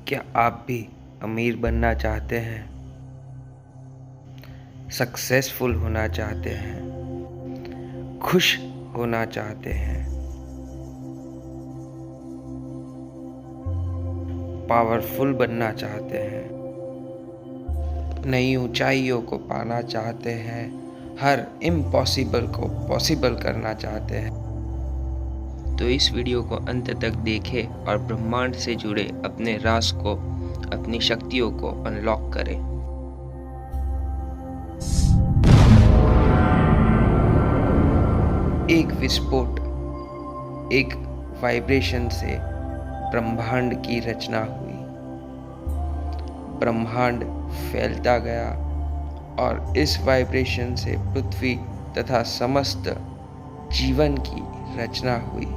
क्या आप भी अमीर बनना चाहते हैं? सक्सेसफुल होना चाहते हैं? खुश होना चाहते हैं? पावरफुल बनना चाहते हैं? नई ऊंचाइयों को पाना चाहते हैं? हर इम्पॉसिबल को पॉसिबल करना चाहते हैं? तो इस वीडियो को अंत तक देखें और ब्रह्मांड से जुड़े अपने राज को, अपनी शक्तियों को अनलॉक करें। एक विस्फोट, एक वाइब्रेशन से ब्रह्मांड की रचना हुई। ब्रह्मांड फैलता गया और इस वाइब्रेशन से पृथ्वी तथा समस्त जीवन की रचना हुई।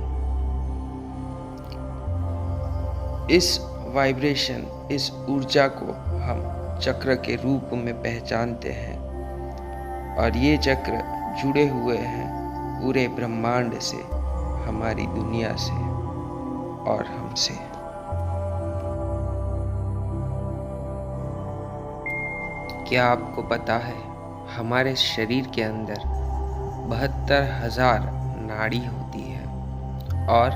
इस वाइब्रेशन, इस ऊर्जा को हम चक्र के रूप में पहचानते हैं और ये चक्र जुड़े हुए हैं पूरे ब्रह्मांड से, हमारी दुनिया से और हमसे। क्या आपको पता है हमारे शरीर के अंदर 72,000 नाड़ी होती है और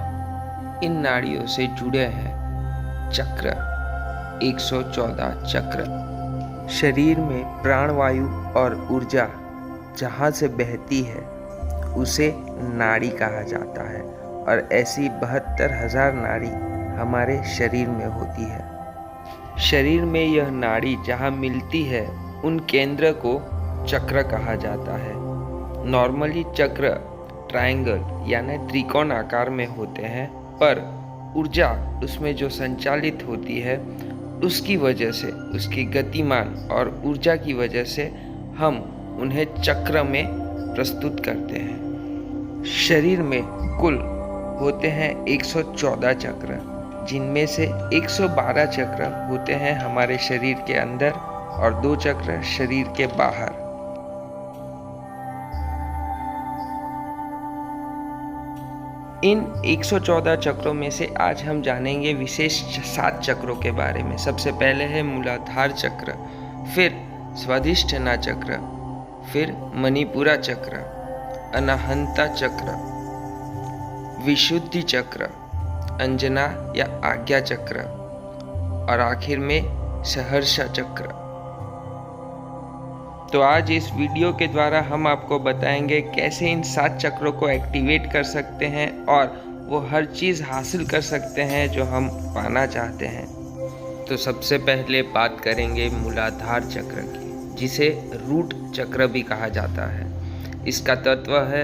इन नाड़ियों से जुड़े हैं चक्र, 114 चक्र। शरीर में प्राणवायु और ऊर्जा जहाँ से बहती है उसे नाड़ी कहा जाता है और ऐसी 72,000 नाड़ी हमारे शरीर में होती है। शरीर में यह नाड़ी जहाँ मिलती है उन केंद्र को चक्र कहा जाता है। नॉर्मली चक्र ट्रायंगल यानी त्रिकोण आकार में होते हैं, पर ऊर्जा उसमें जो संचालित होती है उसकी वजह से, उसकी गतिमान और ऊर्जा की वजह से हम उन्हें चक्र में प्रस्तुत करते हैं। शरीर में कुल होते हैं 114 चक्र, जिनमें से 112 चक्र होते हैं हमारे शरीर के अंदर और 2 चक्र शरीर के बाहर। इन 114 चक्रों में से आज हम जानेंगे विशेष 7 चक्रों के बारे में। सबसे पहले है मूलाधार चक्र, फिर स्वाधिष्ठान चक्र, फिर मणिपुरा चक्र, अनाहंता चक्र, विशुद्धि चक्र, अंजना या आज्ञा चक्र और आखिर में सहर्ष चक्र। तो आज इस वीडियो के द्वारा हम आपको बताएंगे कैसे इन 7 चक्रों को एक्टिवेट कर सकते हैं और वो हर चीज़ हासिल कर सकते हैं जो हम पाना चाहते हैं। तो सबसे पहले बात करेंगे मूलाधार चक्र की, जिसे रूट चक्र भी कहा जाता है। इसका तत्व है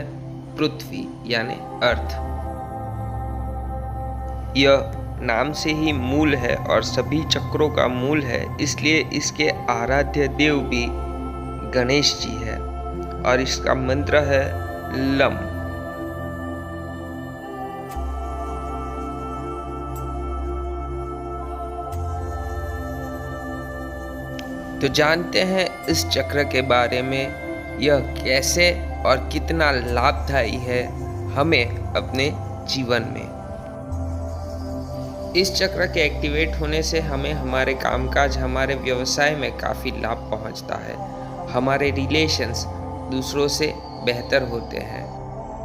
पृथ्वी यानी अर्थ। यह नाम से ही मूल है और सभी चक्रों का मूल है, इसलिए इसके आराध्य देव भी गणेश जी है और इसका मंत्र है लम। तो जानते हैं इस चक्र के बारे में, यह कैसे और कितना लाभदायी है हमें अपने जीवन में। इस चक्र के एक्टिवेट होने से हमें हमारे कामकाज, हमारे व्यवसाय में काफ़ी लाभ पहुंचता है। हमारे रिलेशंस दूसरों से बेहतर होते हैं।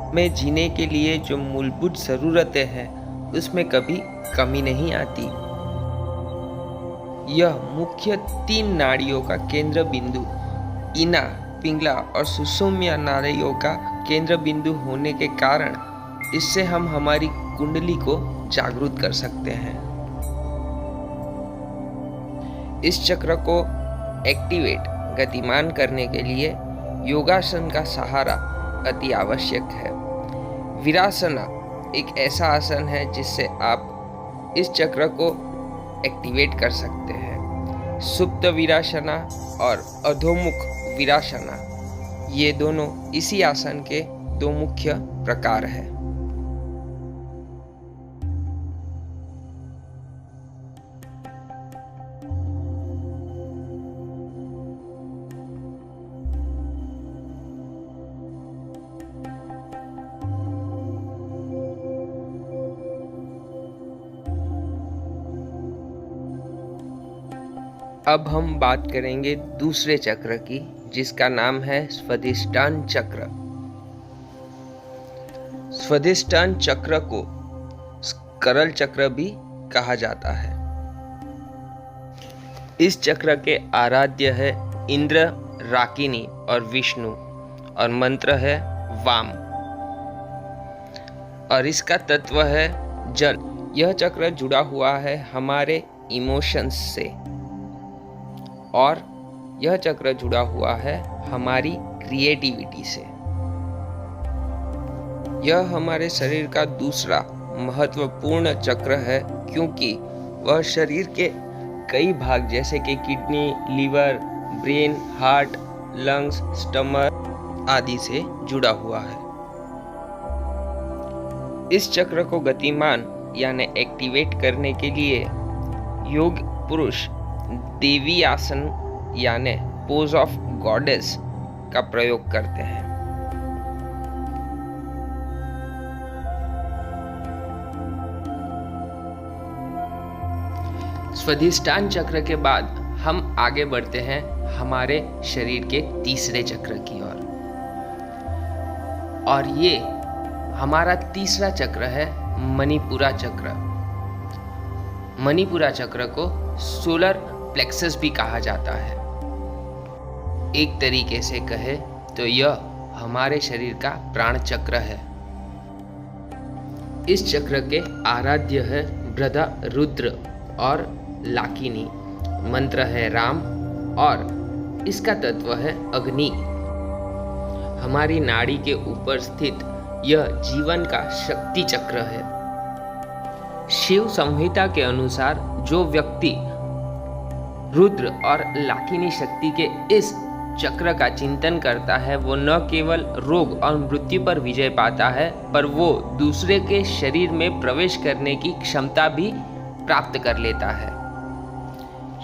हमें जीने के लिए जो मूलभूत ज़रूरतें हैं उसमें कभी कमी नहीं आती। यह मुख्य 3 नाड़ियों का केंद्र बिंदु, इना, पिंगला और सुषुम्ना नाड़ियों का केंद्र बिंदु होने के कारण इससे हम हमारी कुंडली को जागृत कर सकते हैं। इस चक्र को एक्टिवेट, गतिमान करने के लिए योगासन का सहारा अति आवश्यक है। वीरासना एक ऐसा आसन है जिससे आप इस चक्र को एक्टिवेट कर सकते हैं। सुप्त वीरासना और अधोमुख वीरासना, ये दोनों इसी आसन के 2 मुख्य प्रकार हैं। अब हम बात करेंगे दूसरे चक्र की, जिसका नाम है स्वादिष्टान चक्र। स्वादिष्टान चक्र को करल चक्र भी कहा जाता है। इस चक्र के आराध्य है इंद्र, राकिनी और विष्णु, और मंत्र है वाम, और इसका तत्व है जल। यह चक्र जुड़ा हुआ है हमारे इमोशंस से, और यह चक्र जुड़ा हुआ है हमारी क्रिएटिविटी से। यह हमारे शरीर का दूसरा महत्वपूर्ण चक्र है, क्योंकि वह शरीर के कई भाग जैसे कि kidney, liver, brain, heart, lungs, stomach आदि से जुड़ा हुआ है। इस चक्र को गतिमान यानी एक्टिवेट करने के लिए योग पुरुष देवी आसन यानी पोज ऑफ गॉडेस का प्रयोग करते हैं। स्वादिष्टान चक्र के बाद हम आगे बढ़ते हैं हमारे शरीर के तीसरे चक्र की ओर, और ये हमारा तीसरा चक्र है मणिपुरा चक्र। मणिपुरा चक्र को सोलर प्लेक्सस भी कहा जाता है। एक तरीके से कहे तो यह हमारे शरीर का प्राण चक्र है। इस चक्र के आराध्य है ब्रह्मा, रुद्र और लाकिनी, मंत्र है राम, और इसका तत्व है अग्नि। हमारी नाड़ी के ऊपर स्थित यह जीवन का शक्ति चक्र है। शिव संहिता के अनुसार जो व्यक्ति रुद्र और लाकिनी शक्ति के इस चक्र का चिंतन करता है, वो न केवल रोग और मृत्यु पर विजय पाता है, पर वो दूसरे के शरीर में प्रवेश करने की क्षमता भी प्राप्त कर लेता है।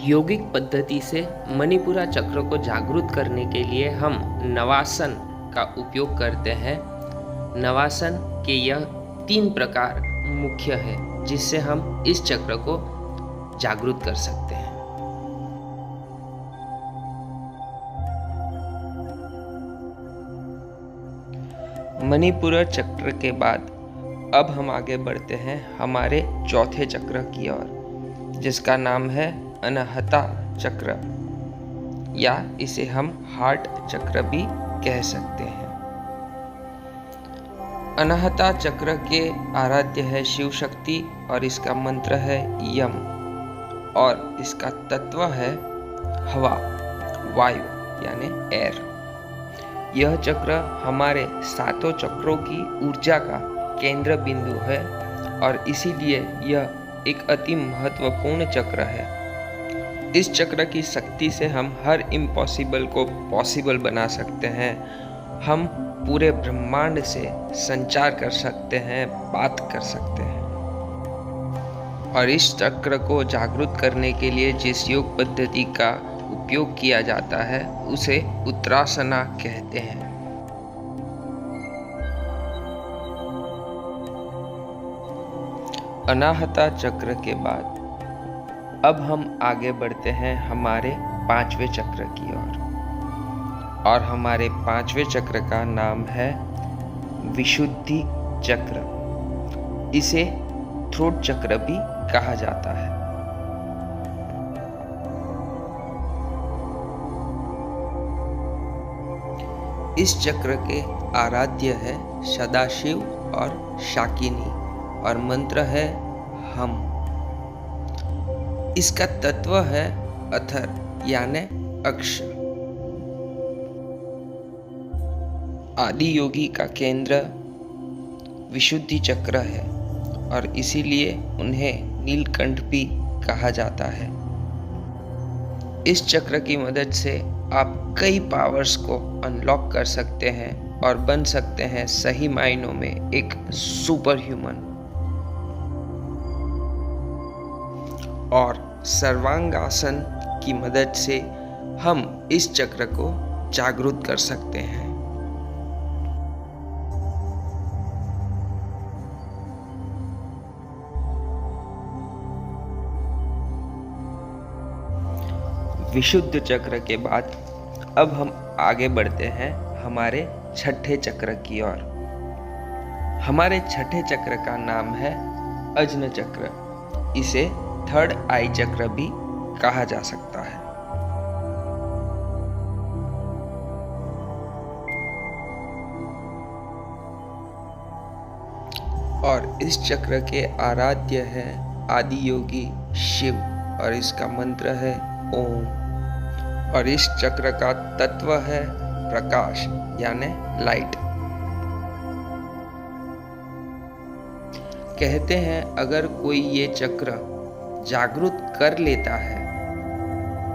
यौगिक पद्धति से मणिपुरा चक्र को जागृत करने के लिए हम नवासन का उपयोग करते हैं। नवासन के यह 3 प्रकार मुख्य है, जिससे हम इस चक्र को जागृत कर सकते हैं। मणिपुरा चक्र के बाद अब हम आगे बढ़ते हैं हमारे चौथे चक्र की ओर, जिसका नाम है अनाहता चक्र, या इसे हम हार्ट चक्र भी कह सकते हैं। अनाहता चक्र के आराध्य है शिव शक्ति, और इसका मंत्र है यम, और इसका तत्व है हवा, वायु यानी एयर। यह चक्र हमारे 7 चक्रों की ऊर्जा का केंद्र बिंदु है, और इसीलिए यह एक अति महत्वपूर्ण चक्र है। इस चक्र की शक्ति से हम हर इम्पॉसिबल को पॉसिबल बना सकते हैं। हम पूरे ब्रह्मांड से संचार कर सकते हैं, बात कर सकते हैं। और इस चक्र को जागृत करने के लिए जिस योग पद्धति का उपयोग किया जाता है, उसे उत्तरासना कहते हैं। अनाहता चक्र के बाद अब हम आगे बढ़ते हैं हमारे 5वें चक्र की ओर, और हमारे 5वें चक्र का नाम है विशुद्धि चक्र। इसे थ्रोट चक्र भी कहा जाता है। इस चक्र के आराध्य है सदाशिव और शाकिनी, और मंत्र है हम। इसका तत्व है अथर यानी अक्ष। आदि योगी का केंद्र विशुद्धि चक्र है, और इसीलिए उन्हें नीलकंठ भी कहा जाता है। इस चक्र की मदद से आप कई पावर्स को अनलॉक कर सकते हैं और बन सकते हैं सही मायनों में एक सुपर ह्यूमन। और सर्वांगासन की मदद से हम इस चक्र को जागृत कर सकते हैं। विशुद्ध चक्र के बाद अब हम आगे बढ़ते हैं हमारे छठे चक्र की ओर। हमारे छठे चक्र का नाम है अज्न चक्र। इसे थर्ड आई चक्र भी कहा जा सकता है। और इस चक्र के आराध्य है आदि योगी शिव और इसका मंत्र है ओम। और इस चक्र का तत्व है प्रकाश यानी लाइट। कहते हैं अगर कोई ये चक्र जागृत कर लेता है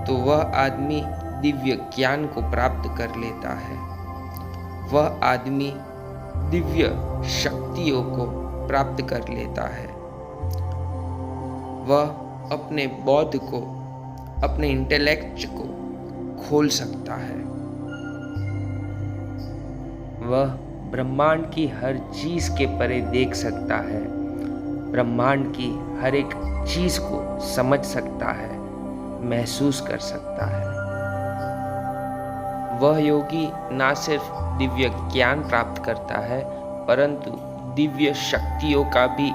तो वह आदमी दिव्य ज्ञान को प्राप्त कर लेता है। वह आदमी दिव्य शक्तियों को प्राप्त कर लेता है। वह अपने बौद्ध को, अपने इंटेलेक्ट को खोल सकता है। वह ब्रह्मांड की हर चीज के परे देख सकता है। ब्रह्मांड की हर एक चीज को समझ सकता है, महसूस कर सकता है। वह योगी ना सिर्फ दिव्य ज्ञान प्राप्त करता है परंतु दिव्य शक्तियों का भी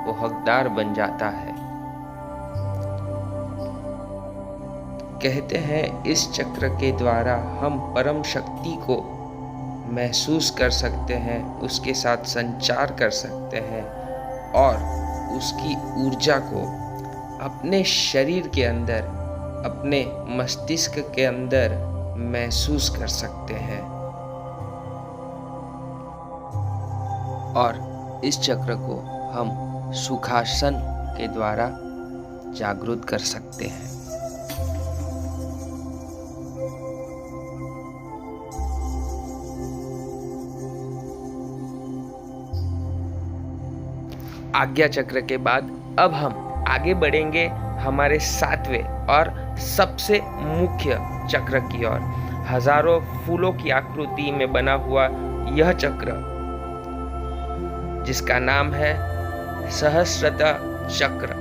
वो हकदार बन जाता है। कहते हैं इस चक्र के द्वारा हम परम शक्ति को महसूस कर सकते हैं, उसके साथ संचार कर सकते हैं और उसकी ऊर्जा को अपने शरीर के अंदर, अपने मस्तिष्क के अंदर महसूस कर सकते हैं। और इस चक्र को हम सुखासन के द्वारा जागृत कर सकते हैं। आज्ञा चक्र के बाद अब हम आगे बढ़ेंगे हमारे सातवें और सबसे मुख्य चक्र की ओर। हजारों फूलों की आकृति में बना हुआ यह चक्र, जिसका नाम है सहस्रता चक्र,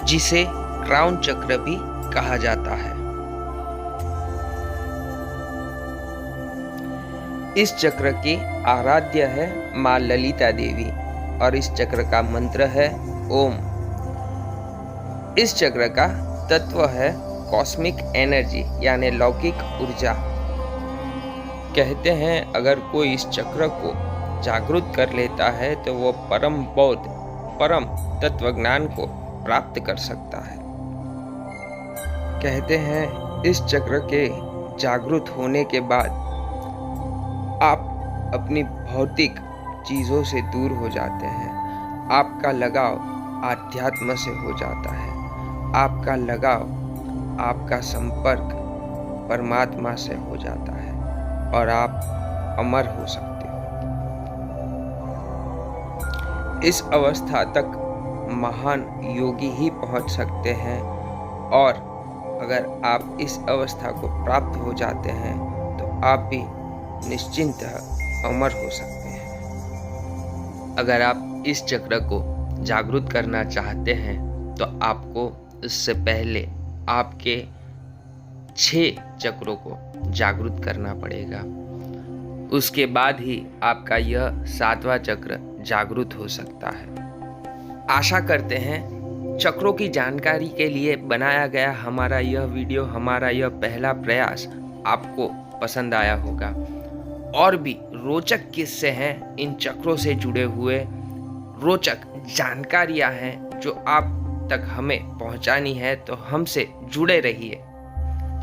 जिसे क्राउन चक्र भी कहा जाता है। इस चक्र की आराध्य है मां ललिता देवी और इस चक्र का मंत्र है ओम। इस चक्र का तत्व है कॉस्मिक एनर्जी यानी लौकिक ऊर्जा। कहते हैं अगर कोई इस चक्र को जागृत कर लेता है तो वो परम बोध, परम तत्वज्ञान को प्राप्त कर सकता है। कहते हैं इस चक्र के जागृत होने के बाद आप अपनी भौतिक चीजों से दूर हो जाते हैं। आपका लगाव आध्यात्म से हो जाता है। आपका लगाव, आपका संपर्क परमात्मा से हो जाता है और आप अमर हो सकते हो। इस अवस्था तक महान योगी ही पहुंच सकते हैं और अगर आप इस अवस्था को प्राप्त हो जाते हैं तो आप भी निश्चिंत अमर हो सकते हैं। अगर आप इस चक्र को जागृत करना चाहते हैं तो आपको इससे पहले आपके 6 चक्रों को जागृत करना पड़ेगा। उसके बाद ही आपका यह 7वां चक्र जागृत हो सकता है। आशा करते हैं चक्रों की जानकारी के लिए बनाया गया हमारा यह वीडियो, हमारा यह पहला प्रयास आपको पसंद आया होगा। और भी रोचक किस्से हैं इन चक्रों से जुड़े हुए, रोचक जानकारियां हैं जो आप तक हमें पहुंचानी है, तो हमसे जुड़े रहिए।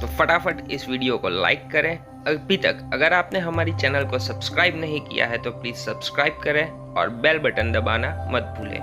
तो फटाफट इस वीडियो को लाइक करें। अभी तक अगर आपने हमारी चैनल को सब्सक्राइब नहीं किया है तो प्लीज़ सब्सक्राइब करें और बेल बटन दबाना मत भूलें।